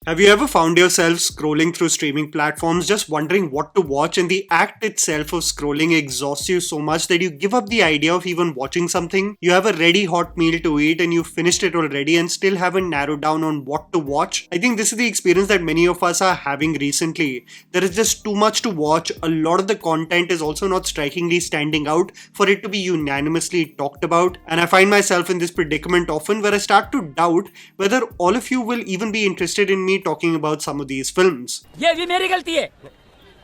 Have you ever found yourself scrolling through streaming platforms just wondering what to watch, and the act itself of scrolling exhausts you so much that you give up the idea of even watching something? You have a ready hot meal to eat and you've finished it already and still haven't narrowed down on what to watch? I think this is the experience that many of us are having recently. There is just too much to watch. A lot of the content is also not strikingly standing out for it to be unanimously talked about, and I find myself in this predicament often where I start to doubt whether all of you will even be interested in me talking about some of these films. ये भी मेरी गलती है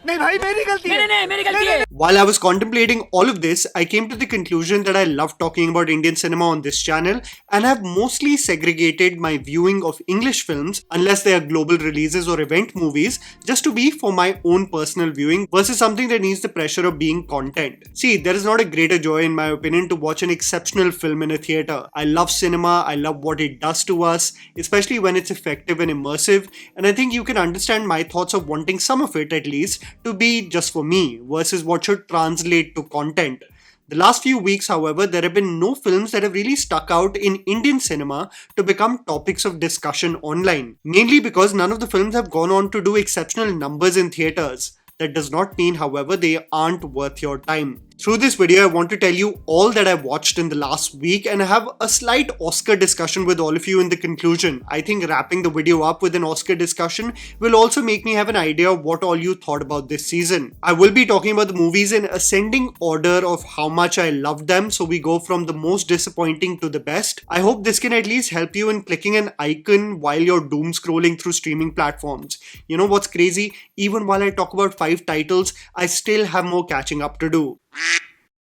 नहीं भाई मेरी गलती है नहीं मेरी गलती है While I was contemplating all of this, I came to the conclusion that I love talking about Indian cinema on this channel and have mostly segregated my viewing of English films, unless they are global releases or event movies, just to be for my own personal viewing versus something that needs the pressure of being content. See, there is not a greater joy in my opinion to watch an exceptional film in a theatre. I love cinema, I love what it does to us, especially when it's effective and immersive, and I think you can understand my thoughts of wanting some of it at least to be just for me versus what should translate to content. The last few weeks, however, there have been no films that have really stuck out in Indian cinema to become topics of discussion online. Mainly because none of the films have gone on to do exceptional numbers in theatres. That does not mean, however, they aren't worth your time. Through this video, I want to tell you all that I've watched in the last week and have a slight Oscar discussion with all of you in the conclusion. I think wrapping the video up with an Oscar discussion will also make me have an idea of what all you thought about this season. I will be talking about the movies in ascending order of how much I loved them, so we go from the most disappointing to the best. I hope this can at least help you in clicking an icon while you're doom scrolling through streaming platforms. You know what's crazy? Even while I talk about 5 titles, I still have more catching up to do.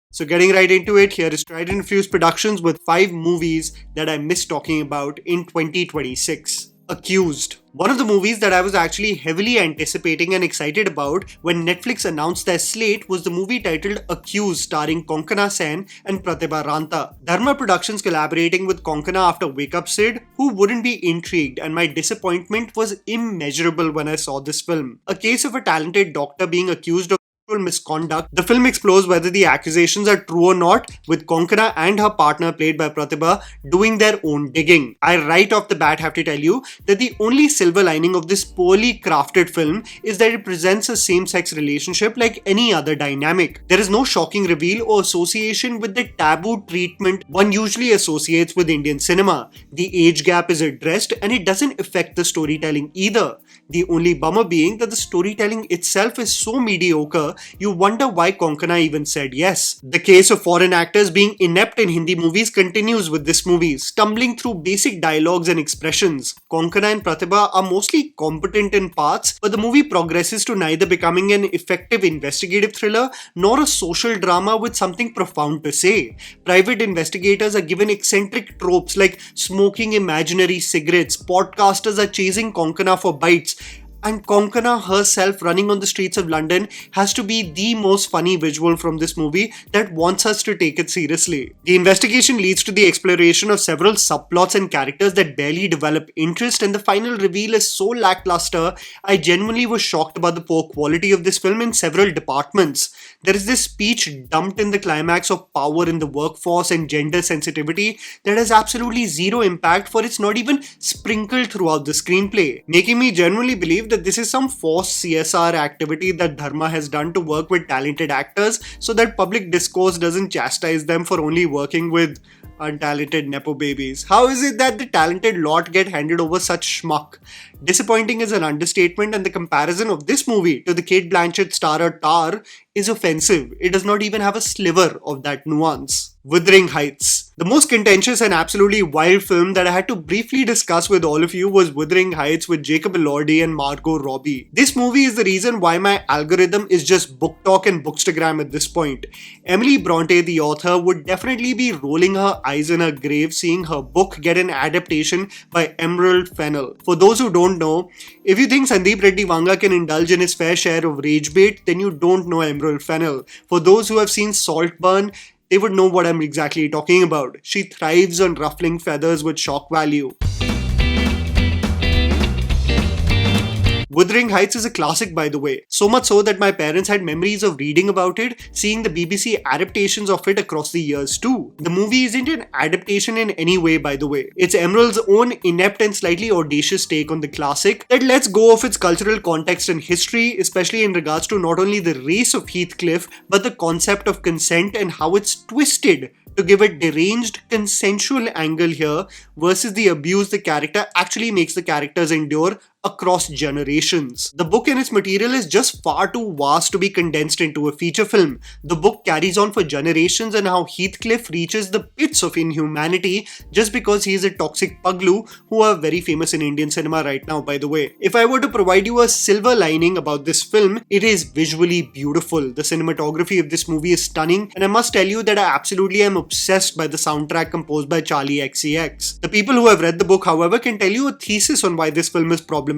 So getting right into it, here is Tried&Refused Productions with 5 movies that I missed talking about in 2026. Accused. One of the movies that I was actually heavily anticipating and excited about when Netflix announced their slate was the movie titled Accused, starring Konkana Sen and Pratibha Ranta. Dharma Productions collaborating with Konkana after Wake Up Sid, who wouldn't be intrigued, and my disappointment was immeasurable when I saw this film. A case of a talented doctor being accused of misconduct. The film explores whether the accusations are true or not, with Konkana and her partner, played by Pratibha, doing their own digging. I right off the bat have to tell you that the only silver lining of this poorly crafted film is that it presents a same-sex relationship like any other dynamic. There is no shocking reveal or association with the taboo treatment one usually associates with Indian cinema. The age gap is addressed and it doesn't affect the storytelling either. The only bummer being that the storytelling itself is so mediocre, you wonder why Konkana even said yes. The case of foreign actors being inept in Hindi movies continues with this movie, stumbling through basic dialogues and expressions. Konkana and Pratibha are mostly competent in parts, but the movie progresses to neither becoming an effective investigative thriller nor a social drama with something profound to say. Private investigators are given eccentric tropes like smoking imaginary cigarettes, podcasters are chasing Konkana for bites, and Konkana herself running on the streets of London has to be the most funny visual from this movie that wants us to take it seriously. The investigation leads to the exploration of several subplots and characters that barely develop interest, and the final reveal is so lackluster, I genuinely was shocked about the poor quality of this film in several departments. There is this speech dumped in the climax of power in the workforce and gender sensitivity that has absolutely zero impact, for it's not even sprinkled throughout the screenplay, making me genuinely believe that this is some forced CSR activity that Dharma has done to work with talented actors so that public discourse doesn't chastise them for only working with untalented nepo babies. How is it that the talented lot get handed over such schmuck? Disappointing is an understatement, and the comparison of this movie to the Kate Blanchett starrer Tar is offensive. It does not even have a sliver of that nuance. Wuthering Heights. The most contentious and absolutely wild film that I had to briefly discuss with all of you was Wuthering Heights with Jacob Elordi and Margot Robbie. This movie is the reason why my algorithm is just book talk and bookstagram at this point. Emily Bronte, the author, would definitely be rolling her eyes in her grave seeing her book get an adaptation by Emerald Fennell. For those who don't know, if you think Sandeep Reddy Vanga can indulge in his fair share of rage bait, then you don't know Emerald Fennell. For those who have seen Saltburn, they would know what I'm exactly talking about. She thrives on ruffling feathers with shock value. Wuthering Heights is a classic, by the way. So much so that my parents had memories of reading about it, seeing the BBC adaptations of it across the years too. The movie isn't an adaptation in any way, by the way. It's Emerald's own inept and slightly audacious take on the classic that lets go of its cultural context and history, especially in regards to not only the race of Heathcliff, but the concept of consent and how it's twisted to give a deranged, consensual angle here versus the abuse the character actually makes the characters endure across generations. The book and its material is just far too vast to be condensed into a feature film. The book carries on for generations and how Heathcliff reaches the pits of inhumanity just because he is a toxic puglu who are very famous in Indian cinema right now, by the way. If I were to provide you a silver lining about this film, it is visually beautiful. The cinematography of this movie is stunning, and I must tell you that I absolutely am obsessed by the soundtrack composed by Charlie XCX. The people who have read the book, however, can tell you a thesis on why this film is problematic.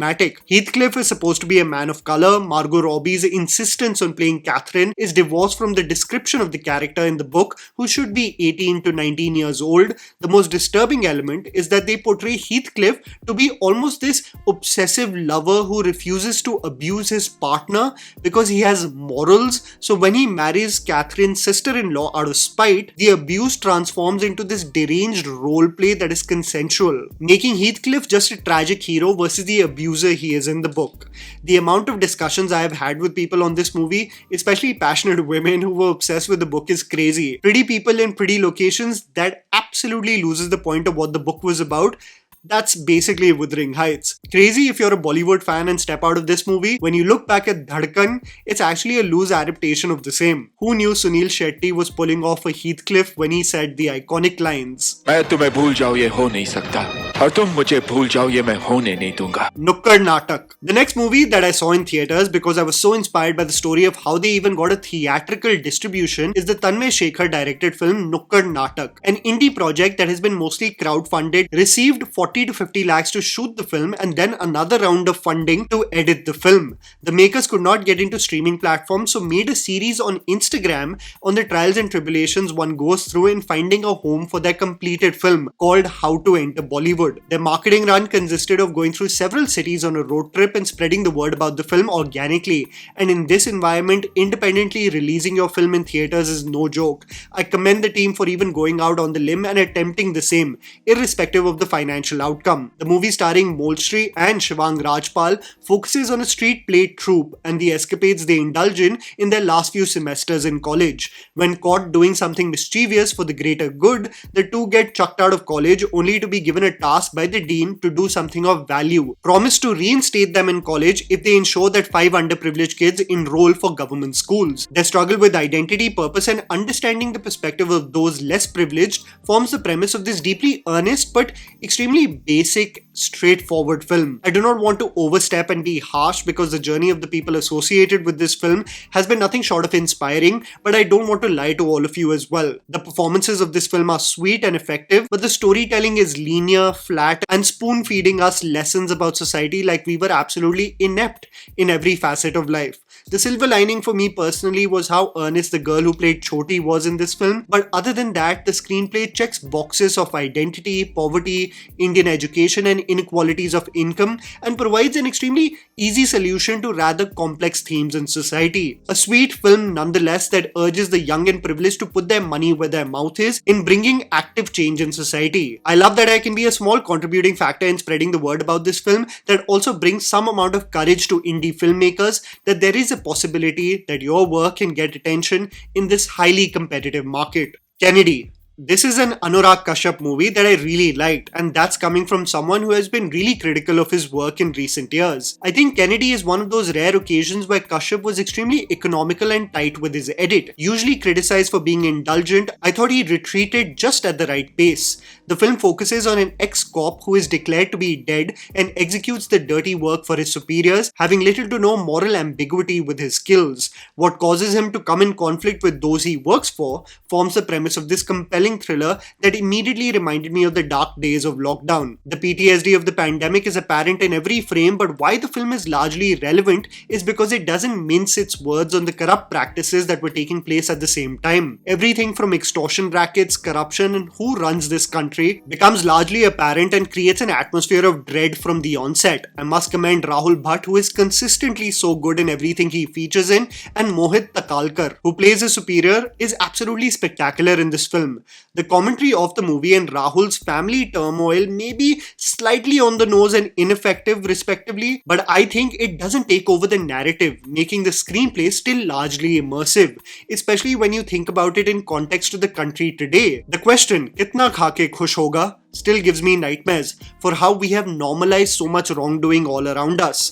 Heathcliff is supposed to be a man of color. Margot Robbie's insistence on playing Catherine is divorced from the description of the character in the book, who should be 18 to 19 years old. The most disturbing element is that they portray Heathcliff to be almost this obsessive lover who refuses to abuse his partner because he has morals. So when he marries Catherine's sister-in-law out of spite, the abuse transforms into this deranged roleplay that is consensual, making Heathcliff just a tragic hero versus the abuser he is in the book. The amount of discussions I have had with people on this movie, especially passionate women who were obsessed with the book, is crazy. Pretty people in pretty locations, that absolutely loses the point of what the book was about. That's basically Wuthering Heights. Crazy if you're a Bollywood fan and step out of this movie. When you look back at Dhadkan, it's actually a loose adaptation of the same. Who knew Sunil Shetty was pulling off a Heathcliff when he said the iconic lines, मैं तुम्हें भूल जाऊं ये हो नहीं सकता और तुम मुझे भूल जाओ ये मैं होने नहीं दूंगा. Nukkad Naatak. The next movie that I saw in theatres because I was so inspired by the story of how they even got a theatrical distribution is the Tanmay Shekhar directed film Nukkad Naatak. An indie project that has been mostly crowdfunded, received 40 to 50 lakhs to shoot the film and then another round of funding to edit the film. The makers could not get into streaming platforms, so made a series on Instagram on the trials and tribulations one goes through in finding a home for their completed film called How to Enter Bollywood. Their marketing run consisted of going through several cities on a road trip and spreading the word about the film organically. And in this environment, independently releasing your film in theatres is no joke. I commend the team for even going out on the limb and attempting the same, irrespective of the financial outcome. The movie starring Molstri and Shivang Rajpal focuses on a street play troupe and the escapades they indulge in their last few semesters in college. When caught doing something mischievous for the greater good, the two get chucked out of college only to be given a task by the dean to do something of value. Promise to reinstate them in college if they ensure that 5 underprivileged kids enroll for government schools. Their struggle with identity, purpose and understanding the perspective of those less privileged forms the premise of this deeply earnest but extremely basic, straightforward film. I do not want to overstep and be harsh because the journey of the people associated with this film has been nothing short of inspiring, but I don't want to lie to all of you as well. The performances of this film are sweet and effective, but the storytelling is linear, flat, and spoon-feeding us lessons about society like we were absolutely inept in every facet of life. The silver lining for me personally was how earnest the girl who played Choti was in this film, but other than that, the screenplay checks boxes of identity, poverty, Indian education and inequalities of income and provides an extremely easy solution to rather complex themes in society. A sweet film nonetheless that urges the young and privileged to put their money where their mouth is in bringing active change in society. I love that I can be a small contributing factor in spreading the word about this film that also brings some amount of courage to indie filmmakers that there is a possibility that your work can get attention in this highly competitive market. Kennedy. This is an Anurag Kashyap movie that I really liked, and that's coming from someone who has been really critical of his work in recent years. I think Kennedy is one of those rare occasions where Kashyap was extremely economical and tight with his edit. Usually criticized for being indulgent, I thought he retreated just at the right pace. The film focuses on an ex-cop who is declared to be dead and executes the dirty work for his superiors, having little to no moral ambiguity with his skills. What causes him to come in conflict with those he works for forms the premise of this compelling thriller that immediately reminded me of the dark days of lockdown. The PTSD of the pandemic is apparent in every frame, but why the film is largely relevant is because it doesn't mince its words on the corrupt practices that were taking place at the same time. Everything from extortion rackets, corruption, and who runs this country commentary becomes largely apparent and creates an atmosphere of dread from the onset. I must commend Rahul Bhatt, who is consistently so good in everything he features in, and Mohit Takalkar, who plays his superior, is absolutely spectacular in this film. The commentary of the movie and Rahul's family turmoil may be slightly on the nose and ineffective respectively, but I think it doesn't take over the narrative, making the screenplay still largely immersive, especially when you think about it in context to the country today. The question, "Kitna kha ke khush hoga?" still gives me nightmares for how we have normalized so much wrongdoing all around us.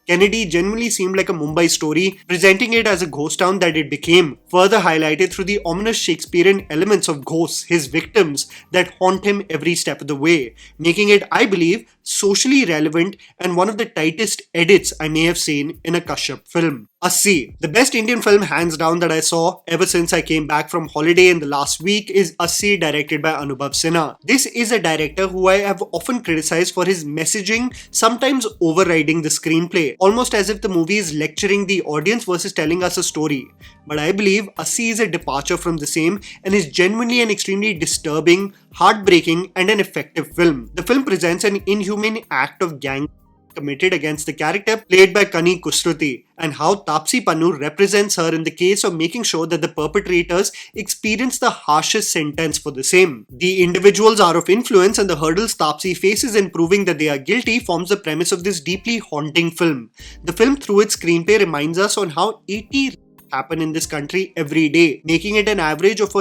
Kennedy genuinely seemed like a Mumbai story, presenting it as a ghost town that it became, further highlighted through the ominous Shakespearean elements of ghosts, his victims, that haunt him every step of the way, making it, I believe, socially relevant and one of the tightest edits I may have seen in a Kashyap film. Assi, the best Indian film hands down that I saw ever since I came back from holiday in the last week, is Assi, directed by Anubhav Sinha. This is a director who I have often criticized for his messaging sometimes overriding the screenplay, almost as if the movie is lecturing the audience versus telling us a story. But I believe Assi is a departure from the same and is genuinely an extremely disturbing, heartbreaking and an effective film. The film presents an inhumane act of gang committed against the character played by Kani Kusruti, and how Taapsee Pannu represents her in the case of making sure that the perpetrators experience the harshest sentence for the same. The individuals are of influence and the hurdles Taapsee faces in proving that they are guilty forms the premise of this deeply haunting film. The film, through its screenplay, reminds us on how 80 happen in this country every day, making it an average of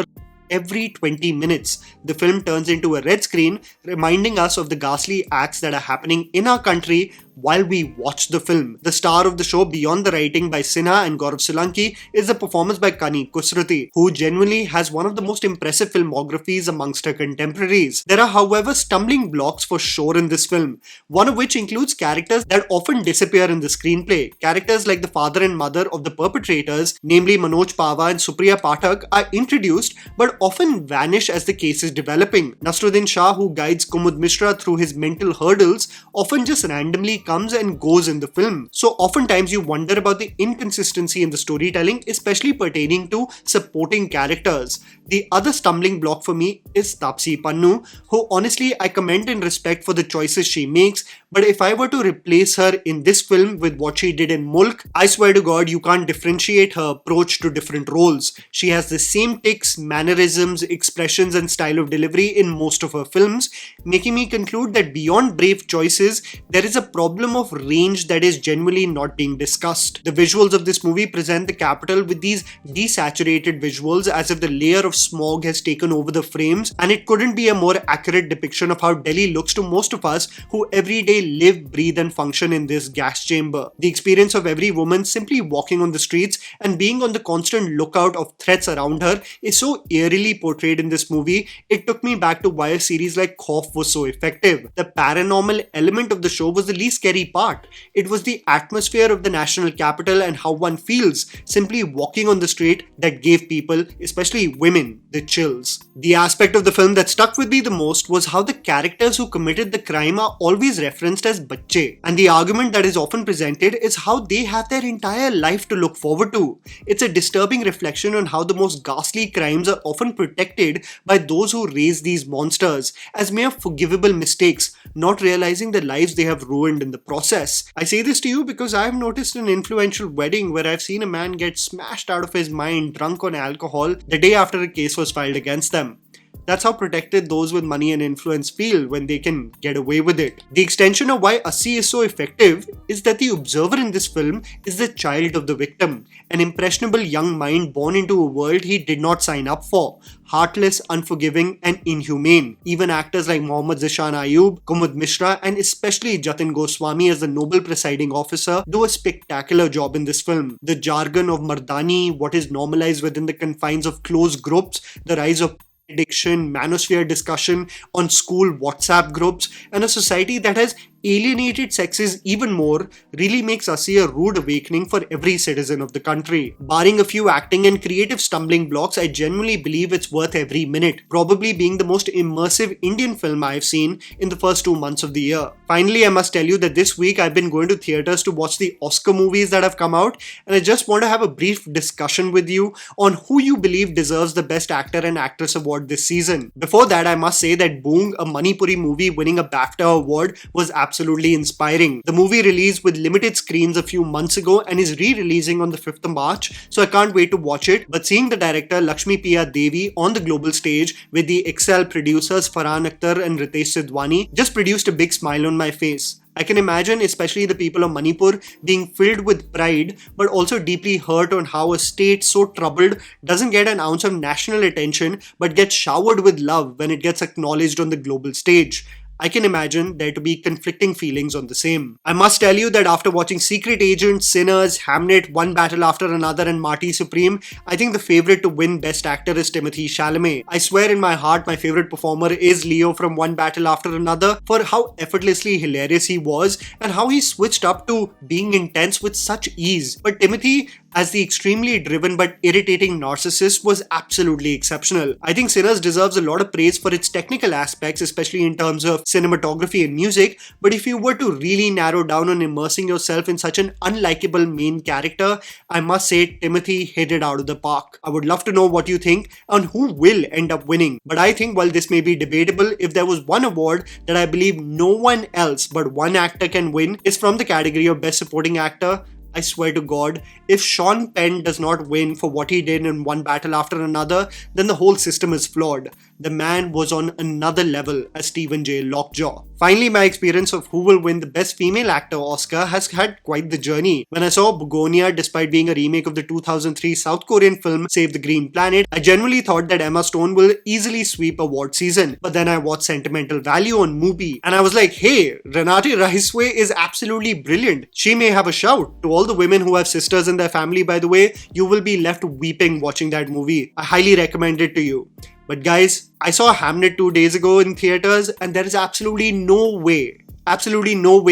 every 20 minutes. The film turns into a red screen, reminding us of the ghastly acts that are happening in our country while we watch the film. The star of the show, beyond the writing by Sinha and Gaurav Solanki, is the performance by Kani Kusruti, who genuinely has one of the most impressive filmographies amongst her contemporaries. There are, however, stumbling blocks for sure in this film, one of which includes characters that often disappear in the screenplay. Characters like the father and mother of the perpetrators, namely Manoj Pava and Supriya Pathak, are introduced but often vanish as the case is developing. Nasruddin Shah, who guides Kumud Mishra through his mental hurdles, often just randomly comes and goes in the film. So oftentimes you wonder about the inconsistency in the storytelling, especially pertaining to supporting characters. The other stumbling block for me is Taapsee Pannu, who honestly I commend and respect for the choices she makes, but if I were to replace her in this film with what she did in Mulk, I swear to God you can't differentiate her approach to different roles. She has the same tics, mannerisms, expressions and style of delivery in most of her films, making me conclude that beyond brave choices, there is a problem of range that is genuinely not being discussed. The visuals of this movie present the capital with these desaturated visuals as if the layer of smog has taken over the frames, and it couldn't be a more accurate depiction of how Delhi looks to most of us who every day live, breathe and function in this gas chamber. The experience of every woman simply walking on the streets and being on the constant lookout of threats around her is so eerily portrayed in this movie, it took me back to why a series like Khauf was so effective. The paranormal element of the show was the least scary part. It was the atmosphere of the national capital and how one feels simply walking on the street that gave people, especially women, the chills. The aspect of the film that stuck with me the most was how the characters who committed the crime are always referenced as bacche, and the argument that is often presented is how they have their entire life to look forward to. It's a disturbing reflection on how the most ghastly crimes are often protected by those who raise these monsters as mere forgivable mistakes, not realizing the lives they have ruined in the process. I say this to you because I've noticed an influential wedding where I've seen a man get smashed out of his mind drunk on alcohol the day after a case was filed against them. That's how protected those with money and influence feel when they can get away with it. The extension of why Assi is so effective is that the observer in this film is the child of the victim, an impressionable young mind born into a world he did not sign up for, heartless, unforgiving and inhumane. Even actors like Mohammad Zishan Ayub, Kumud Mishra and especially Jatin Goswami as the noble presiding officer do a spectacular job in this film. The jargon of Mardani, what is normalized within the confines of closed groups, the rise of addiction, manosphere discussion on school WhatsApp groups, and a society that has alienated sexes even more really makes Assi a rude awakening for every citizen of the country. Barring a few acting and creative stumbling blocks, I genuinely believe it's worth every minute, probably being the most immersive Indian film I've seen in the first 2 months of the year. Finally, I must tell you that this week I've been going to theatres to watch the Oscar movies that have come out, and I just want to have a brief discussion with you on who you believe deserves the Best Actor and Actress award this season. Before that, I must say that Boong, a Manipuri movie winning a BAFTA award, was absolutely inspiring. The movie released with limited screens a few months ago and is re-releasing on the 5th of March, so I can't wait to watch it. But seeing the director Lakshmi Priya Devi on the global stage with the Excel producers Farhan Akhtar and Ritesh Sidhwani just produced a big smile on my face. I can imagine especially the people of Manipur being filled with pride but also deeply hurt on how a state so troubled doesn't get an ounce of national attention but gets showered with love when it gets acknowledged on the global stage. I can imagine there to be conflicting feelings on the same. I must tell you that after watching Secret Agent, Sinners, Hamnet, One Battle After Another and Marty Supreme, I think the favourite to win Best Actor is Timothée Chalamet. I swear in my heart my favourite performer is Leo from One Battle After Another for how effortlessly hilarious he was and how he switched up to being intense with such ease. But Timothée, as the extremely driven but irritating narcissist, was absolutely exceptional. I think Sinners deserves a lot of praise for its technical aspects, especially in terms of cinematography and music, but if you were to really narrow down on immersing yourself in such an unlikable main character, I must say Timothée hit it out of the park. I would love to know what you think and who will end up winning, but I think while this may be debatable, if there was one award that I believe no one else but one actor can win, is from the category of Best Supporting Actor. I swear to God, if Sean Penn does not win for what he did in One Battle After Another, then the whole system is flawed. The man was on another level as Stephen J. Lockjaw. Finally, my experience of who will win the Best Female Actor Oscar has had quite the journey. When I saw Begonia, despite being a remake of the 2003 South Korean film Save the Green Planet, I genuinely thought that Emma Stone will easily sweep award season. But then I watched Sentimental Value on Mubi, and I was like, hey, Renate Rahisway is absolutely brilliant. She may have a shout. To all the women who have sisters in their family, by the way, you will be left weeping watching that movie. I highly recommend it to you. But guys, I saw Hamnet 2 days ago in theatres and there is absolutely no way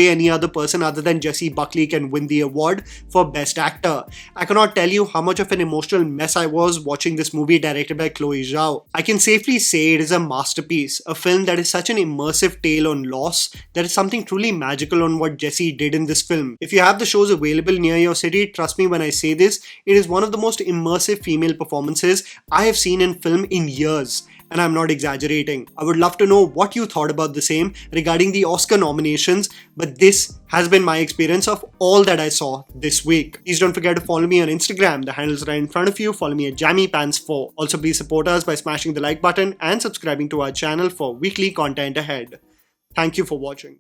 any other person other than Jessie Buckley can win the award for Best Actor. I cannot tell you how much of an emotional mess I was watching this movie directed by Chloe Zhao. I can safely say it is a masterpiece, a film that is such an immersive tale on loss. There is something truly magical on what Jessie did in this film. If you have the shows available near your city, trust me when I say this, it is one of the most immersive female performances I have seen in film in years. And I'm not exaggerating. I would love to know what you thought about the same regarding the Oscar nominations, but this has been my experience of all that I saw this week. Please don't forget to follow me on Instagram. The handle's right in front of you. Follow me at JammyPants4. Also, please support us by smashing the like button and subscribing to our channel for weekly content ahead. Thank you for watching.